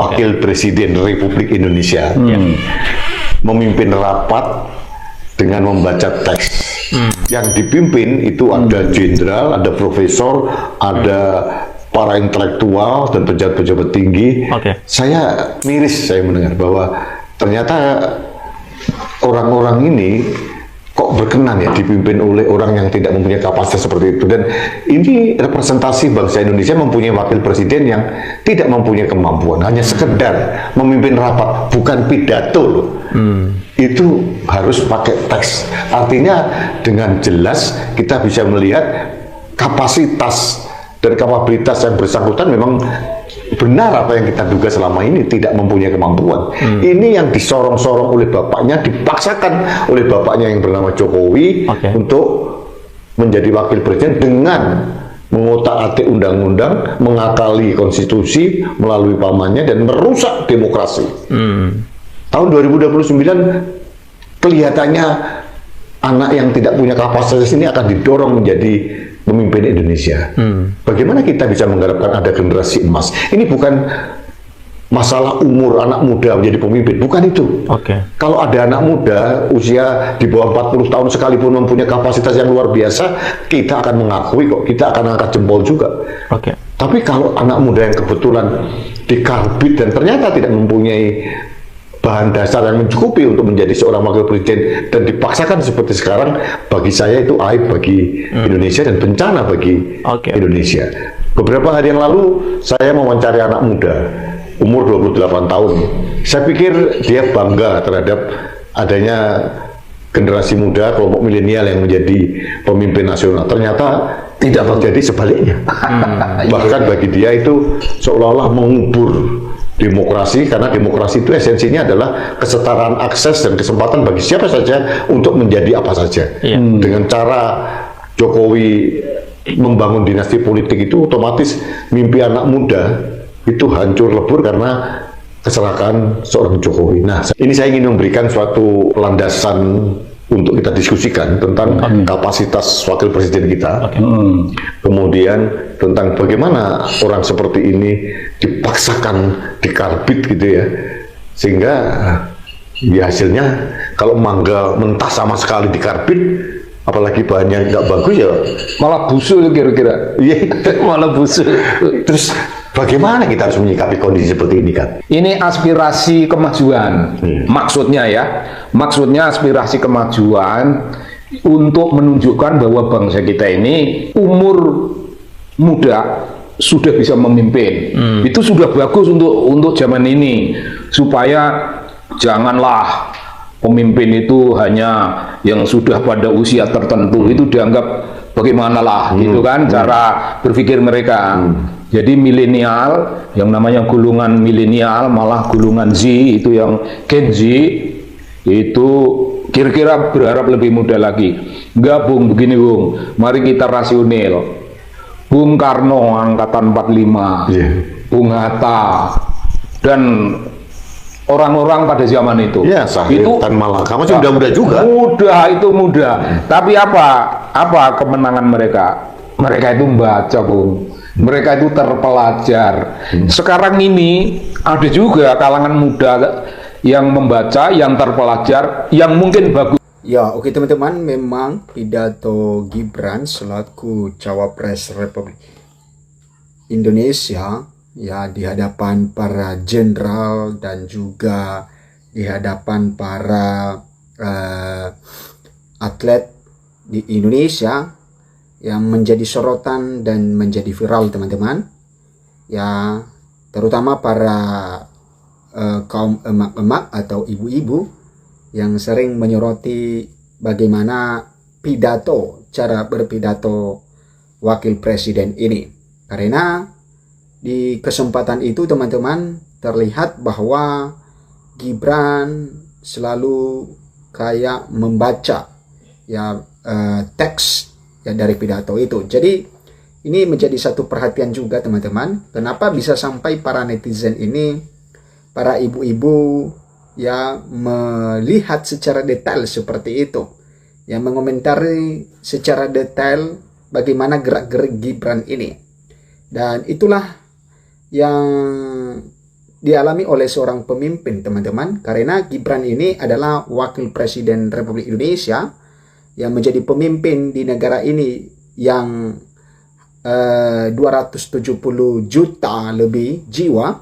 Wakil Presiden Republik Indonesia memimpin rapat dengan membaca teks. Yang dipimpin itu ada jenderal, ada profesor, ada para intelektual dan pejabat-pejabat tinggi. Saya miris saya mendengar bahwa ternyata orang-orang ini kok berkenan ya dipimpin oleh orang yang tidak mempunyai kapasitas seperti itu. Dan ini representasi bangsa Indonesia mempunyai wakil presiden yang tidak mempunyai kemampuan, hanya sekedar memimpin rapat, bukan pidato loh. Itu harus pakai teks. Artinya dengan jelas kita bisa melihat kapasitas dan kapabilitas yang bersangkutan memang benar apa yang kita duga selama ini, tidak mempunyai kemampuan. Ini yang disorong-sorong oleh bapaknya, dipaksakan oleh bapaknya yang bernama Jokowi untuk menjadi wakil presiden dengan mengotak-atik undang-undang, mengakali konstitusi melalui pamannya dan merusak demokrasi. Tahun 2029 kelihatannya anak yang tidak punya kapasitas ini akan didorong menjadi pemimpin Indonesia. Bagaimana kita bisa mengharapkan ada generasi emas? Ini bukan masalah umur anak muda menjadi pemimpin, bukan itu. Kalau ada anak muda usia di bawah 40 tahun sekalipun mempunyai kapasitas yang luar biasa, kita akan mengakui kok, kita akan angkat jempol juga. Tapi kalau anak muda yang kebetulan dikarbit dan ternyata tidak mempunyai bahan dasar yang mencukupi untuk menjadi seorang wakil presiden dan dipaksakan seperti sekarang, bagi saya itu aib bagi Indonesia dan bencana bagi Indonesia. Beberapa hari yang lalu saya mewawancari anak muda umur 28 tahun. Saya pikir dia bangga terhadap adanya generasi muda, kelompok milenial yang menjadi pemimpin nasional. Ternyata tidak terjadi sebaliknya. Bahkan bagi dia itu seolah-olah mengubur demokrasi, karena demokrasi itu esensinya adalah kesetaraan akses dan kesempatan bagi siapa saja untuk menjadi apa saja. Dengan cara Jokowi membangun dinasti politik itu, otomatis mimpi anak muda itu hancur lebur karena kecelakaan seorang Jokowi. Nah, ini saya ingin memberikan suatu landasan untuk kita diskusikan tentang kapasitas wakil presiden kita. Kemudian tentang bagaimana orang seperti ini dipaksakan dikarbit gitu ya, sehingga ya hasilnya kalau mangga mentah sama sekali dikarbit, apalagi bahannya nggak bagus ya malah busuk kira-kira. Malah busuk. Terus bagaimana kita harus menyikapi kondisi seperti ini kan? Ini aspirasi kemajuan, maksudnya ya, maksudnya aspirasi kemajuan untuk menunjukkan bahwa bangsa kita ini umur muda sudah bisa memimpin. Itu sudah bagus untuk zaman ini, supaya janganlah pemimpin itu hanya yang sudah pada usia tertentu, itu dianggap bagaimanalah gitu kan cara berpikir mereka. Jadi milenial, yang namanya golongan milenial, malah golongan Z itu yang Gen Z itu kira-kira berharap lebih muda lagi. Enggak Bung, begini Bung, mari kita rasional. Bung Karno angkatan 45, Bung Hatta dan orang-orang pada zaman itu. Itu Tan Malaka masih muda-muda juga. Muda itu muda. Tapi apa kemenangan mereka? Mereka itu membaca, Bung. Mereka itu terpelajar. Sekarang ini ada juga kalangan muda yang membaca, yang terpelajar, yang mungkin bagus. Ya, oke teman-teman, memang pidato Gibran selaku Cawapres Republik Indonesia ya di hadapan para jenderal dan juga di hadapan para atlet di Indonesia yang menjadi sorotan dan menjadi viral teman-teman ya, terutama para kaum emak-emak atau ibu-ibu yang sering menyoroti bagaimana cara berpidato wakil presiden ini. Karena di kesempatan itu teman-teman terlihat bahwa Gibran selalu kayak membaca ya teks ya dari pidato itu. Jadi ini menjadi satu perhatian juga teman-teman. Kenapa bisa sampai para netizen ini, para ibu-ibu ya melihat secara detail seperti itu, yang mengomentari secara detail bagaimana gerak-gerik Gibran ini. Dan itulah yang dialami oleh seorang pemimpin, teman-teman, karena Gibran ini adalah wakil presiden Republik Indonesia yang menjadi pemimpin di negara ini yang 270 juta lebih jiwa,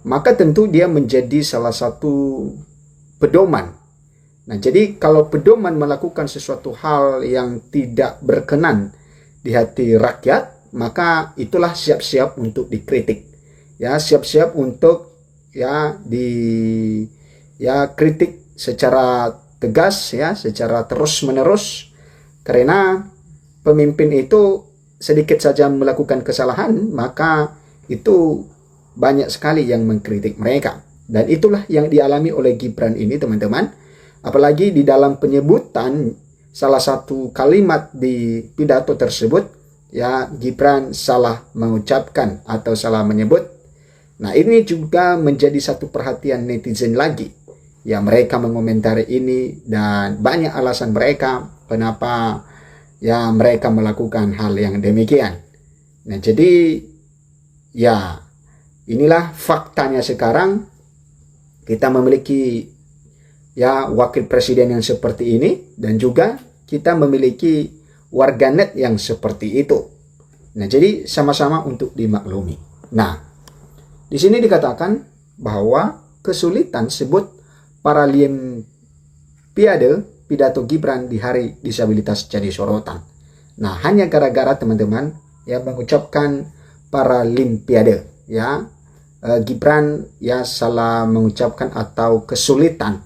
maka tentu dia menjadi salah satu pedoman. Nah, jadi kalau pedoman melakukan sesuatu hal yang tidak berkenan di hati rakyat, maka itulah siap-siap untuk dikritik. Ya, siap-siap untuk kritik secara tegas, ya, secara terus-menerus. Karena pemimpin itu sedikit saja melakukan kesalahan, maka itu banyak sekali yang mengkritik mereka. Dan itulah yang dialami oleh Gibran ini, teman-teman. Apalagi di dalam penyebutan salah satu kalimat di pidato tersebut, ya, Gibran salah mengucapkan atau salah menyebut. Nah, ini juga menjadi satu perhatian netizen lagi. Ya, mereka mengomentari ini dan banyak alasan mereka kenapa ya mereka melakukan hal yang demikian. Nah, jadi ya inilah faktanya sekarang. Kita memiliki ya wakil presiden yang seperti ini, dan juga kita memiliki warganet yang seperti itu. Nah, jadi sama-sama untuk dimaklumi. Nah, di sini dikatakan bahwa kesulitan sebut Paralimpiade pidato Gibran di Hari Disabilitas jadi sorotan. Nah, hanya gara-gara teman-teman ya mengucapkan Paralimpiade, ya Gibran ya salah mengucapkan atau kesulitan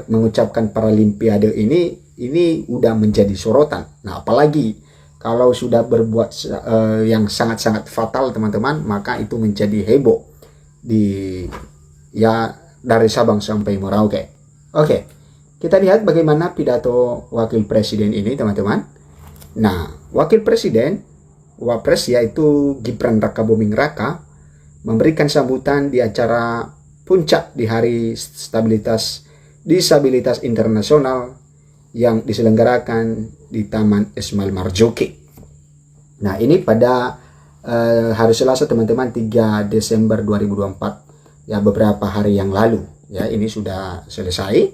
mengucapkan Paralimpiade ini udah menjadi sorotan. Nah, apalagi kalau sudah berbuat yang sangat-sangat fatal, teman-teman, maka itu menjadi heboh dari Sabang sampai Merauke. Oke, kita lihat bagaimana pidato wakil presiden ini, teman-teman. Nah, wakil presiden Wapres yaitu Gibran Rakabuming Raka memberikan sambutan di acara puncak di Hari Disabilitas Internasional yang diselenggarakan di Taman Ismail Marzuki. Nah, ini pada hari Selasa, teman-teman, 3 Desember 2024, ya beberapa hari yang lalu. Ya, ini sudah selesai.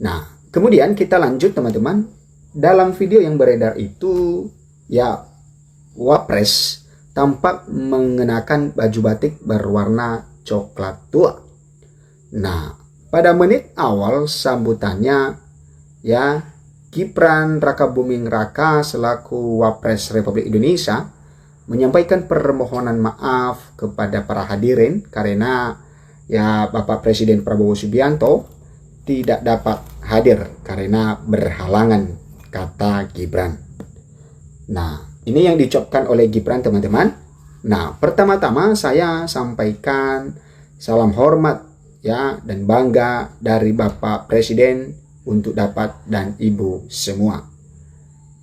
Nah, kemudian kita lanjut, teman-teman. Dalam video yang beredar itu, ya Wapres tampak mengenakan baju batik berwarna coklat tua. Nah, pada menit awal sambutannya, ya Gibran Rakabuming Raka selaku Wapres Republik Indonesia menyampaikan permohonan maaf kepada para hadirin karena ya Bapak Presiden Prabowo Subianto tidak dapat hadir karena berhalangan, kata Gibran. Nah, ini yang diucapkan oleh Gibran, teman-teman. Nah, pertama-tama saya sampaikan salam hormat ya dan bangga dari Bapak Presiden untuk dapat dan Ibu semua.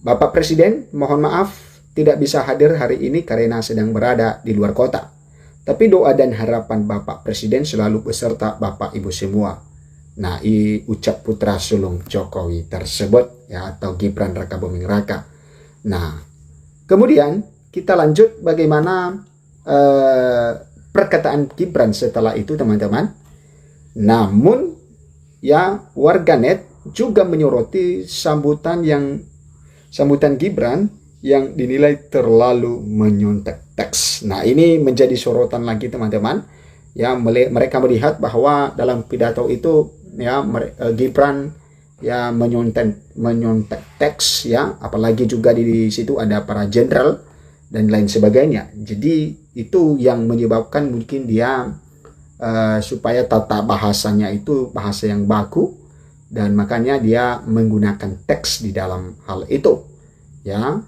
Bapak Presiden, mohon maaf tidak bisa hadir hari ini karena sedang berada di luar kota. Tapi doa dan harapan Bapak Presiden selalu beserta Bapak Ibu semua. Nah, ucap putra sulung Jokowi tersebut ya, atau Gibran Rakabuming Raka. Nah, kemudian kita lanjut bagaimana perkataan Gibran setelah itu, teman-teman. Namun ya warganet juga menyoroti sambutan Gibran yang dinilai terlalu menyontek teks. Nah, ini menjadi sorotan lagi, teman-teman. Ya, mereka melihat bahwa dalam pidato itu ya Gibran ya menyontek teks, ya, apalagi juga di situ ada para jenderal dan lain sebagainya. Jadi itu yang menyebabkan mungkin dia supaya tata bahasanya itu bahasa yang baku, dan makanya dia menggunakan teks di dalam hal itu, ya.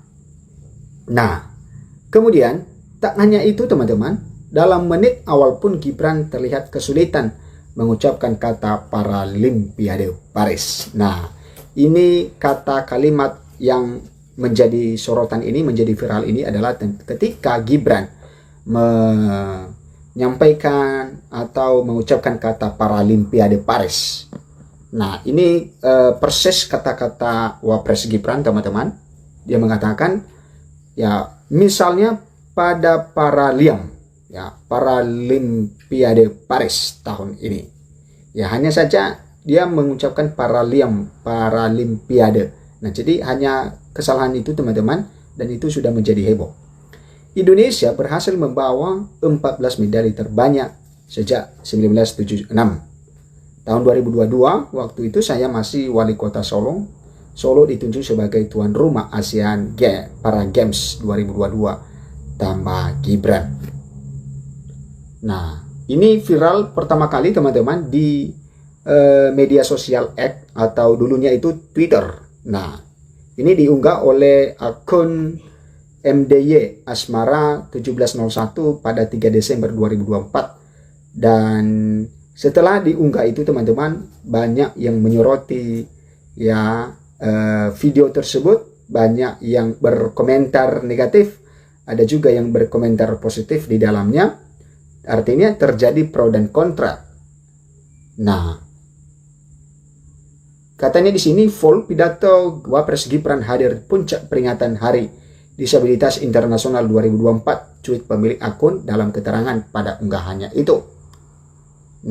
Nah, kemudian tak hanya itu, teman-teman, dalam menit awal pun Gibran terlihat kesulitan mengucapkan kata Paralimpiade Paris. Nah, ini kata kalimat yang menjadi sorotan ini, menjadi viral ini adalah ketika Gibran menyampaikan atau mengucapkan kata Paralimpiade Paris. Nah, ini persis kata-kata Wapres Gibran, teman-teman. Dia mengatakan, ya, misalnya pada Paraliam, ya Paralimpiade Paris tahun ini. Ya hanya saja dia mengucapkan Paralimpiade. Nah, jadi hanya kesalahan itu teman-teman, dan itu sudah menjadi heboh. Indonesia berhasil membawa 14 medali terbanyak sejak 1976. Tahun 2022, waktu itu saya masih wali kota Solo. Solo ditunjuk sebagai tuan rumah ASEAN Para Games 2022 tambah Gibran. Nah, ini viral pertama kali teman-teman di media sosial X atau dulunya itu Twitter. Nah, ini diunggah oleh akun MDY Asmara 1701 pada 3 Desember 2024. Dan setelah diunggah itu teman-teman, banyak yang menyoroti ya video tersebut, banyak yang berkomentar negatif, ada juga yang berkomentar positif di dalamnya. Artinya terjadi pro dan kontra. Nah, katanya di sini full pidato Wapres Gibran hadir puncak peringatan Hari Disabilitas Internasional 2024, cuit pemilik akun dalam keterangan pada unggahannya itu.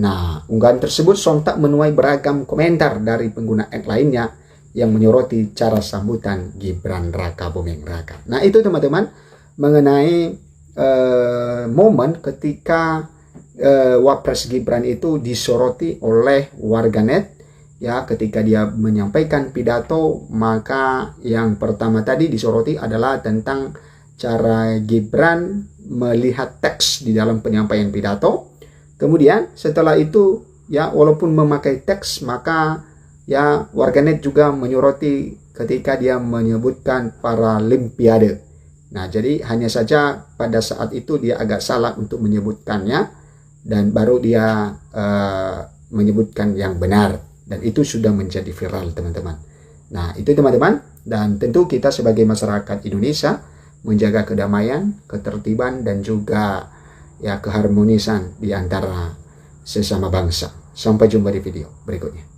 Nah, unggahan tersebut sontak menuai beragam komentar dari pengguna X lainnya yang menyoroti cara sambutan Gibran Raka Buming Raka. Nah, itu teman-teman mengenai momen ketika Wapres Gibran itu disoroti oleh warganet. Ya, ketika dia menyampaikan pidato, maka yang pertama tadi disoroti adalah tentang cara Gibran melihat teks di dalam penyampaian pidato. Kemudian setelah itu, ya walaupun memakai teks, maka ya warganet juga menyoroti ketika dia menyebutkan Paralimpiade. Nah, jadi hanya saja pada saat itu dia agak salah untuk menyebutkannya, dan baru dia menyebutkan yang benar. Dan itu sudah menjadi viral teman-teman. Nah, itu teman-teman. Dan tentu kita sebagai masyarakat Indonesia menjaga kedamaian, ketertiban, dan juga ya keharmonisan di antara sesama bangsa. Sampai jumpa di video berikutnya.